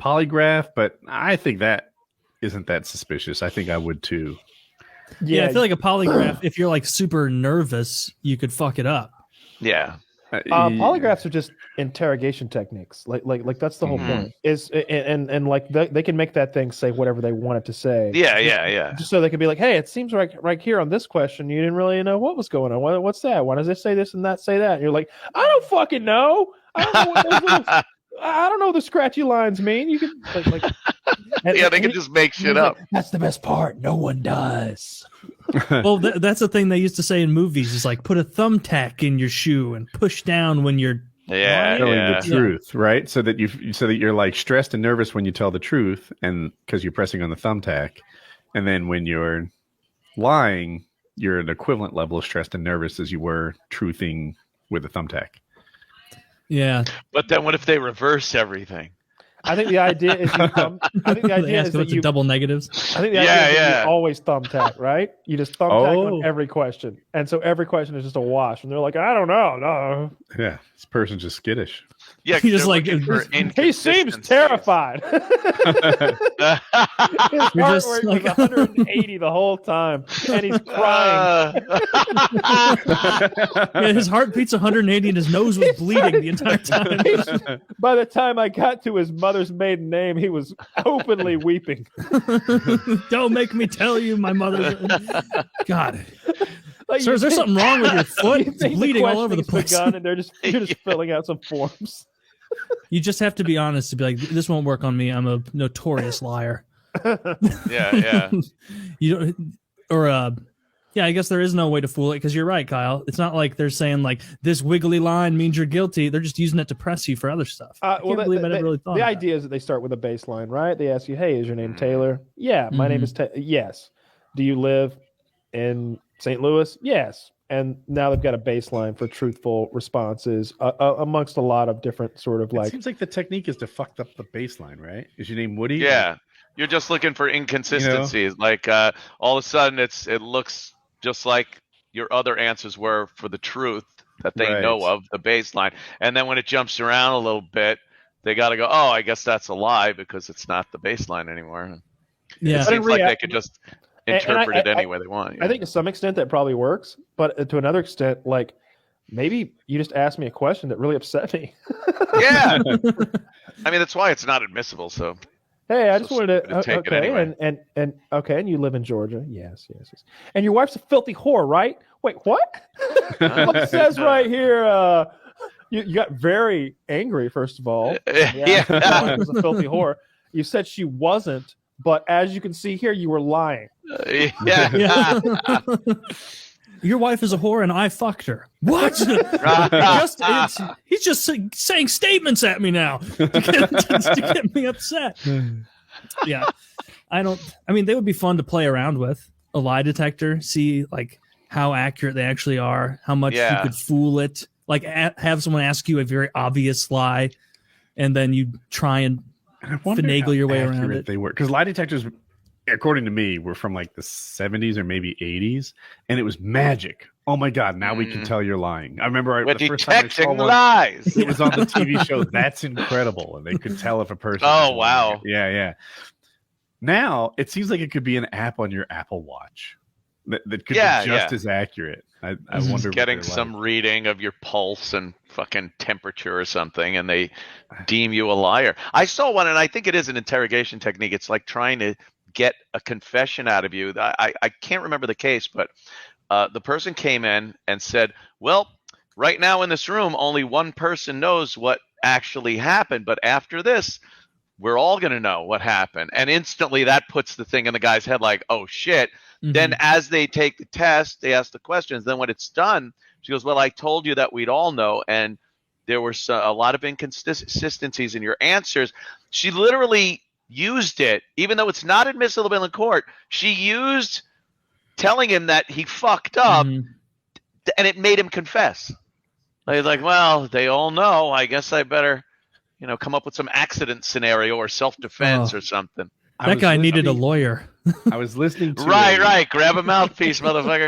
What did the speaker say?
polygraph, but I think that isn't that suspicious. I think I would too. Yeah, I feel like a polygraph, if you're like super nervous, you could fuck it up. Yeah. Polygraphs are just interrogation techniques. Like that's the whole point. Is and like they can make that thing say whatever they want it to say. Yeah. Just so they can be like, hey, it seems like right here on this question, you didn't really know what was going on. What's that? Why does it say this and that say that? And you're like, I don't fucking know. I don't know what those little, I don't know what the scratchy lines mean. You can like they can just make shit up. Like, that's the best part. No one does. Well, that's the thing they used to say in movies is like put a thumbtack in your shoe and push down when you're telling the truth, right? So that you're like stressed and nervous when you tell the truth, and because you're pressing on the thumbtack, and then when you're lying, you're an equivalent level of stressed and nervous as you were truthing with a thumbtack. Yeah, but then what if they reverse everything? I think the idea is that you double negatives. I think the idea is that you always thumbtack, right? You just thumbtack on every question, and so every question is just a wash. And they're like, I don't know, no. Yeah, this person's just skittish. Yeah, he just like he seems terrified. His heart rate was 180 the whole time, and he's crying. Yeah, his heart beats 180, and his nose was bleeding the entire time. By the time I got to his mother's maiden name, he was openly weeping. Don't make me tell you my mother's. God. Like, sir, is there something wrong with your foot? It's bleeding all over the place. And they're just filling out some forms. You just have to be honest to be like, this won't work on me. I'm a notorious liar. Yeah. You don't, or I guess there is no way to fool it because you're right, Kyle. It's not like they're saying like this wiggly line means you're guilty. They're just using it to press you for other stuff. I can't believe I never really thought. The idea is that they start with a baseline, right? They ask you, "Hey, is your name Taylor?" Yeah, my name is yes. Do you live in St. Louis? Yes. And now they've got a baseline for truthful responses amongst a lot of different sort of like. It seems like the technique is to fuck up the baseline, right? Is your name Woody? Yeah, you're just looking for inconsistencies. Like all of a sudden, it looks just like your other answers were for the truth that they know of, the baseline, and then when it jumps around a little bit, they got to go, oh, I guess that's a lie because it's not the baseline anymore. Yeah, it seems like they could just interpret it any way they want. I think to some extent that probably works, but to another extent, like maybe you just asked me a question that really upset me. Yeah, I mean that's why it's not admissible. So hey, I just wanted to take it anyway. and okay, and you live in Georgia, yes, and your wife's a filthy whore, right? Wait, what? It says right here. You got very angry, first of all. Yeah, your wife was a filthy whore. You said she wasn't. But as you can see here, you were lying. Yeah. Your wife is a whore and I fucked her. What? He's just saying statements at me now to get me upset. Yeah. I mean, they would be fun to play around with. A lie detector, see like how accurate they actually are, how much you could fool it. Like have someone ask you a very obvious lie and then you try and finagle your way around it. They were because lie detectors, according to me, were from like the 70s or maybe 80s, and it was magic. Oh my god! Now we can tell you're lying. I remember the first time I saw one, lies. It was on the TV show. That's incredible, and they could tell if a person. Oh wow! Yeah. Now it seems like it could be an app on your Apple Watch that could be just as accurate. I wonder. Getting some reading of your pulse and fucking temperature or something, and they deem you a liar. I saw one, and I think it is an interrogation technique. It's like trying to get a confession out of you. I can't remember the case, but the person came in and said, well, right now in this room, only one person knows what actually happened, but after this, we're all going to know what happened. And instantly that puts the thing in the guy's head like, oh, shit. Mm-hmm. Then as they take the test, they ask the questions. Then when it's done, she goes, well, I told you that we'd all know, and there were a lot of inconsistencies in your answers. She literally used it, even though it's not admissible in court. She used telling him that he fucked up, and it made him confess. He's like, well, they all know. I guess I better, come up with some accident scenario or self-defense or something. That guy needed a lawyer. I was listening to Right. Grab a mouthpiece, motherfucker.